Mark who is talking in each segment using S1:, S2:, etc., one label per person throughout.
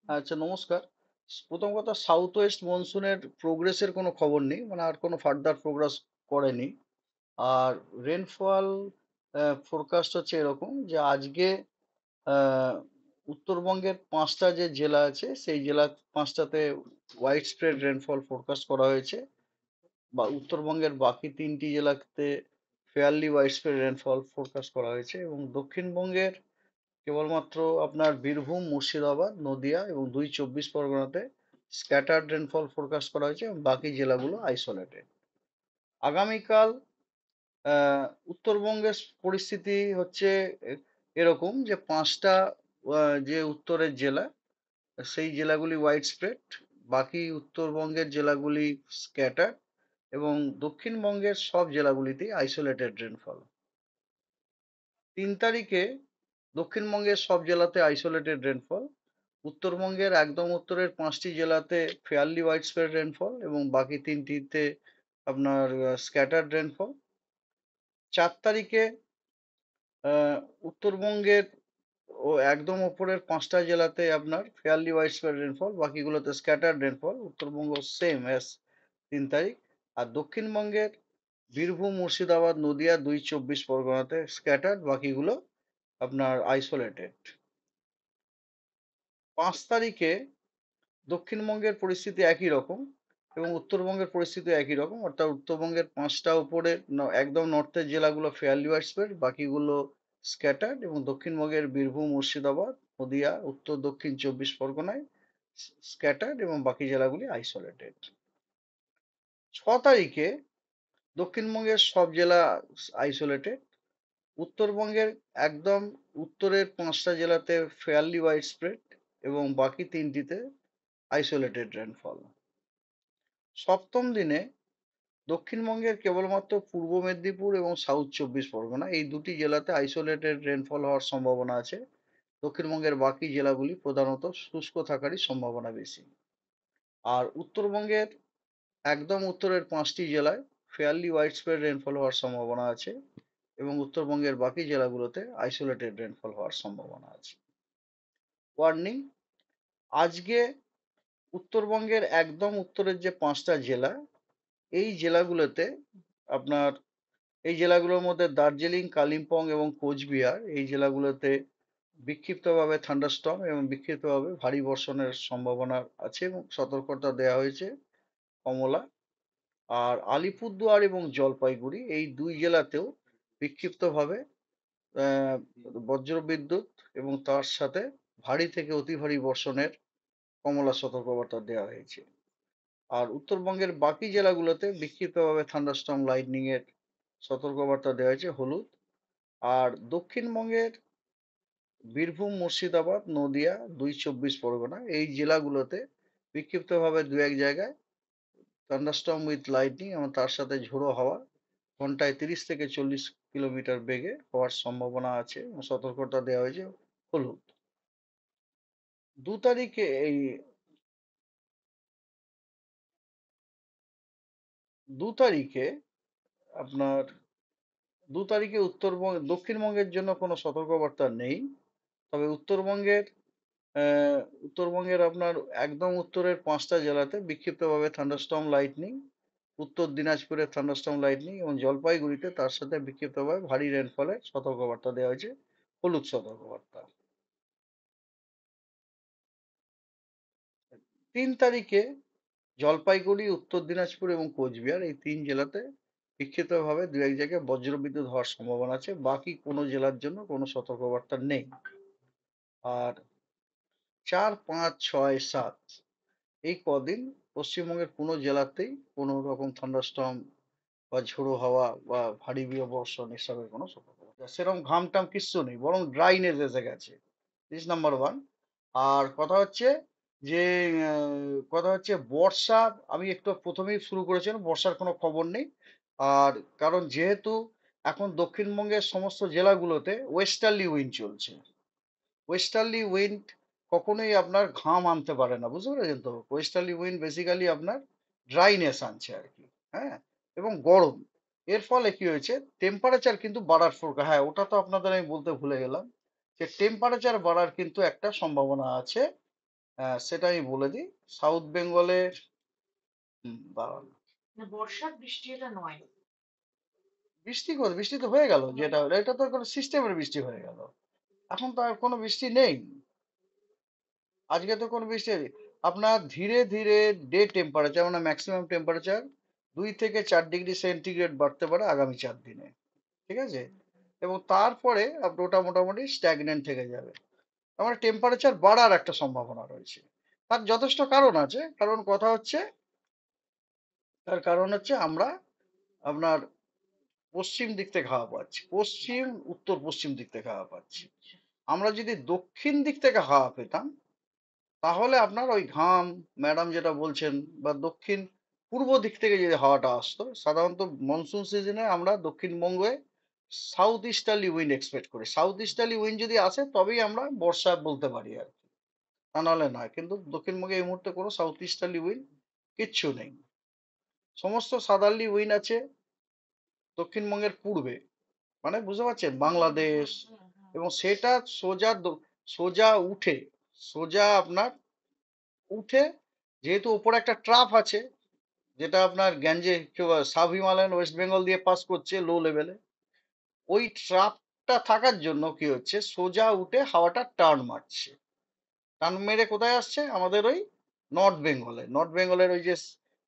S1: আচ্ছা, নমস্কার। প্রথম কথা, সাউথ ওয়েস্ট মনসুনের প্রোগ্রেসের কোনো খবর নেই, মানে আর কোনো ফার্দার প্রোগ্রেস করেনি। আর রেনফল ফোরকাস্ট হচ্ছে এরকম যে আজকে আহ, উত্তরবঙ্গের 5টা যে জেলা আছে সেই জেলা 5টাতে ওয়াইড স্প্রেড রেনফল ফোরকাস্ট করা হয়েছে, বা উত্তরবঙ্গের বাকি 3টি জেলাতে fairly wide spread rainfall forecast করা হয়েছে, এবং দক্ষিণবঙ্গের কেবলমাত্র আপনার বীরভূম, মুর্শিদাবাদ, নদিয়া এবং 2 চব্বিশ পরগনাতে স্ক্যাটার্ড রেনফল ফোরকাস্ট করা হয়েছে, এবং বাকি জেলাগুলো আইসোলেটেড। আগামীকাল উত্তরবঙ্গের পরিস্থিতি হচ্ছে এরকম যে 5টা যে উত্তরের জেলা সেই জেলাগুলি ওয়াইড স্প্রেড, বাকি উত্তরবঙ্গের জেলাগুলি স্ক্যাটার, এবং দক্ষিণবঙ্গের সব জেলাগুলিতেই আইসোলেটেড রেনফল। 3 তারিখে দক্ষিণবঙ্গের সব জেলাতে আইসোলেটেড রেনফল, উত্তরবঙ্গের একদম উত্তরের 5টি জেলাতে ফেয়ারলি ওয়াইড স্প্রেড রেনফল, এবং বাকি 3টিতে আপনার স্ক্যাটার্ড রেনফল। 4 তারিখে উত্তরবঙ্গের ও একদম উপরের 5টা জেলাতে আপনার ফেয়ারলি ওয়াইড স্প্রেড রেনফল, বাকিগুলোতে scattered rainfall. Uttarbanga same as 3 তারিখ। আর দক্ষিণবঙ্গের বীরভূম, মুর্শিদাবাদ, নদিয়া, 2 চব্বিশ পরগনাতে স্ক্যাটার্ড, বাকিগুলো আপনার আইসোলেটেড। 5 তারিখে দক্ষিণবঙ্গের পরিস্থিতি একই রকম এবং উত্তরবঙ্গের পরিস্থিতি একই রকম, অর্থাৎ উত্তরবঙ্গের 5টা উপরে একদম নর্থের জেলাগুলো ফেয়ারলি ওয়াইড স্প্রেড, বাকিগুলো স্ক্যাটার্ড, এবং দক্ষিণবঙ্গের বীরভূম, মুর্শিদাবাদ, নদিয়া, উত্তর দক্ষিণ 24 পরগনায় স্ক্যাটার্ড, এবং বাকি জেলাগুলি আইসোলেটেড। 6 তারিখে দক্ষিণবঙ্গের সব জেলা আইসোলেটেড, উত্তরবঙ্গের একদম উত্তরের 5টা জেলাতে ফেয়ারলি ওয়াইড স্প্রেড, এবং বাকি 3টিতে আইসোলেটেড রেনফল। 7ম দিনে দক্ষিণবঙ্গের কেবলমাত্র পূর্ব মেদিনীপুর এবং সাউথ 24 পরগনা এই দুটি জেলাতে আইসোলেটেড রেনফল হওয়ার সম্ভাবনা আছে। দক্ষিণবঙ্গের বাকি জেলাগুলি প্রধানত শুষ্ক থাকারই সম্ভাবনা বেশি। আর উত্তরবঙ্গের একদম উত্তরের 5টি জেলায় ফেয়ারলি ওয়াইড স্প্রেড রেনফল হওয়ার সম্ভাবনা আছে, এবং উত্তরবঙ্গের বাকি জেলাগুলোতে আইসোলেটেড রেনফল হওয়ার সম্ভাবনা আছে। ওয়ার্নিং: আজকে উত্তরবঙ্গের একদম উত্তরের যে 5টা জেলা, এই জেলাগুলোতে আপনার এই জেলাগুলোর মধ্যে দার্জিলিং, কালিম্পং এবং কোচবিহার এই জেলাগুলোতে বিক্ষিপ্তভাবে থান্ডারস্টর্ম এবং বিক্ষিপ্তভাবে ভারী বর্ষণের সম্ভাবনা আছে, এবং সতর্কতা দেওয়া হয়েছে কমলা। আর আলিপুরদুয়ার এবং জলপাইগুড়ি এই 2 জেলাতেও বিক্ষিপ্তভাবে আহ, বজ্রবিদ্যুৎ এবং তার সাথে ভারী থেকে অতি ভারী বর্ষণের কমলা সতর্কবার্তা দেওয়া হয়েছে। আর উত্তরবঙ্গের বাকি জেলাগুলোতে বিক্ষিপ্তভাবে থান্ডারস্টর্ম লাইটনিং এর সতর্কবার্তা দেওয়া হয়েছে হলুদ। আর দক্ষিণবঙ্গের বীরভূম, মুর্শিদাবাদ, নদিয়া, 2 চব্বিশ পরগনা এই জেলাগুলোতে বিক্ষিপ্তভাবে 2-1 জায়গায় থান্ডারস্টর্ম উইথ লাইটনিং এবং তার সাথে ঝোড়ো হাওয়া ঘন্টায় 30 থেকে 40 কিলোমিটার বেগে হওয়ার সম্ভাবনা আছে, এবং সতর্কতা দেওয়া হয়েছে হলুদ। 2 তারিখে এই 2 তারিখে আপনার 2 তারিখে দক্ষিণবঙ্গের জন্য কোনো সতর্কবার্তা নেই, তবে আহ, উত্তরবঙ্গের আপনার একদম উত্তরের 5টা জেলাতে বিক্ষিপ্তভাবে থান্ডারস্টর্ম লাইটনিং, উত্তর দিনাজপুরে থান্ডারস্টর্ম লাইটনিং, এবং জলপাইগুড়িতে তার সাথে বিক্ষিপ্তভাবে ভারী রেনফলের সতর্কবার্তা দেওয়া হয়েছে, হলুদ সতর্কবার্তা। 3 তারিখে জলপাইগুড়ি, উত্তর দিনাজপুর এবং কোচবিহার এই 3 জেলাতে বিক্ষিপ্তভাবে 2-1 জায়গায় বজ্রবিদ্যুৎ হওয়ার সম্ভাবনা আছে, বাকি কোনো জেলার জন্য কোনো সতর্কবার্তা নেই। আর 4, 5, 6, 7 এই কদিন পশ্চিমবঙ্গের কোনো জেলাতেই কোনো রকম থান্ডারস্টর্ম বা ঝোড়ো হাওয়া বা ভারী বর্ষণ এসবের কোনো সতর্কবার্তা সেরকম ঘাম টাম কিচ্ছু নেই, বরং ড্রাইনেস এসে গেছে। This number one. আর যে কথা হচ্ছে বর্ষা, আমি একটু প্রথমেই শুরু করেছিলাম, বর্ষার কোনো খবর নেই। আর কারণ যেহেতু এখন দক্ষিণবঙ্গের সমস্ত জেলাগুলোতে ওয়েস্টার্লি উইন্ড চলছে, ওয়েস্টার্লি উইন্ড কখনোই আপনার ঘাম আনতে পারে না, বুঝতে পেরেছেন তো। ওয়েস্টার্লি উইন্ড বেসিক্যালি আপনার ড্রাইনেস আনছে আর কি। হ্যাঁ, এবং গরম। এর ফলে কি হয়েছে, টেম্পারেচার কিন্তু বাড়ার হ্যাঁ, ওটা তো আপনাদের আমি বলতে ভুলে গেলাম, যে টেম্পারেচার বাড়ার কিন্তু একটা সম্ভাবনা আছে সেটা আমি বলে দিই। সাউথ বেঙ্গলের দাঁড়ান,
S2: বর্ষার বৃষ্টি এটা নয়।
S1: বৃষ্টি তো হয়ে গেল, যেটা হলো এটা তো কোনো সিস্টেমের বৃষ্টি হয়ে গেল। এখন তো আর কোনো বৃষ্টি নেই, আজকে তো কোনো বৃষ্টি নেই। আপনার ধীরে ধীরে ডে টেম্পারেচার মানে ম্যাক্সিমাম টেম্পারেচার 2 থেকে 4 ডিগ্রি সেন্টিগ্রেড বাড়তে পারে আগামী 4 দিনে, ঠিক আছে? এবং তারপরে ওটা মোটামুটি স্ট্যাগনেন্ট থেকে যাবে। আমার টেম্পারেচার বাড়ার একটা সম্ভাবনা রয়েছে। তার যথেষ্ট কারণ আছে, তার কারণ হচ্ছে আমরা আপনার পশ্চিম দিক থেকে হাওয়া পাচ্ছি, উত্তর পশ্চিম দিক থেকে হাওয়া পাচ্ছি। আমরা যদি দক্ষিণ দিক থেকে হাওয়া পেতাম, তাহলে আপনার ওই ঘাম, ম্যাডাম যেটা বলছেন, বা দক্ষিণ পূর্ব দিক থেকে যদি হাওয়াটা আসতো, সাধারণত মনসুন সিজনে আমরা দক্ষিণবঙ্গে সাউথ ইস্টার্লি উইন্ড এক্সপেক্ট করি। সাউথ ইস্টার্লি উইন্ড যদি আসে তবেই আমরা বর্ষা বলতে পারি আর কি, তা নাহলে নয়। কিন্তু দক্ষিণবঙ্গে এই মুহূর্তে কোনো সাউথ ইস্টার্লি উইন্ড কিচ্ছু নেই। সমস্ত সাদার্লি উইন্ড আছে দক্ষিণবঙ্গের পূর্বে, মানে বুঝতে পারছেন, বাংলাদেশ। এবং সেটা সোজা উঠে, সোজা উঠে, যেহেতু ওপরে একটা ট্রাফ আছে, যেটা আপনার গ্যাঞ্জে সাব হিমালয়ান ওয়েস্ট বেঙ্গল দিয়ে পাস করছে লো লেভেলে, ওই ট্রাফটা থাকার জন্য কি হচ্ছে, সোজা উঠে হাওয়াটা টার্ন মারছে। টার্ন মেরে কোথায় আসছে, আমাদের ওই নর্থ বেঙ্গলের ওই যে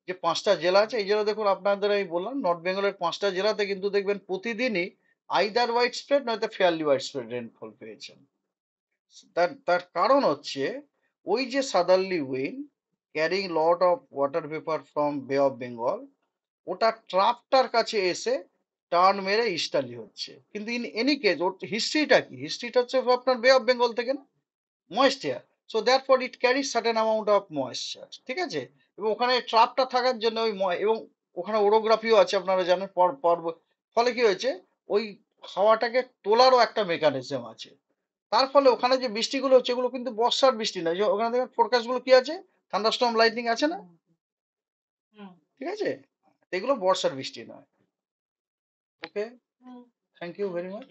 S1: যে 5টা জেলা আছে। এই জন্য দেখুন, আপনাদের আমি বললাম নর্থ বেঙ্গলের 5টা জেলাতে কিন্তু দেখবেন প্রতিদিনই আইদার ওয়াইড স্প্রেড নয়তো ফেয়ারলি ওয়াইড স্প্রেড রেনফল পেয়েছেন। তার কারণ হচ্ছে ওই যে southerly wind carrying lot of water vapour from bay of Bengal, ওটা ট্রাপটার কাছে এসে টার্ন মেরে ইস্টার্লি হচ্ছে। কিন্তু ইন এনি কেস ওর হিস্ট্রিটা কি, হিস্ট্রিটা হচ্ছে আপনার বে অফ বেঙ্গল থেকে না, moisture. So therefore it carry certain amount of moisture, ঠিক আছে? এবং ওখানে ট্রাপটা থাকার জন্য এবং ওখানে ওরোগ্রাফিও আছে আপনারা জানেন, ফলে কি হয়েছে, ওই হাওয়াটাকে তোলারও একটা মেকানিজম আছে। তার ফলে ওখানে যে বৃষ্টিগুলো হচ্ছে এগুলো কিন্তু বর্ষার বৃষ্টি নয়। যে ওখানে দেখেন ফোরকাস্ট গুলো কি আছে, থান্ডারস্টর্ম লাইটনিং আছে না, ঠিক আছে? এগুলো বর্ষার বৃষ্টি নয়। ওকে, থ্যাংক ইউ ভেরি মাচ।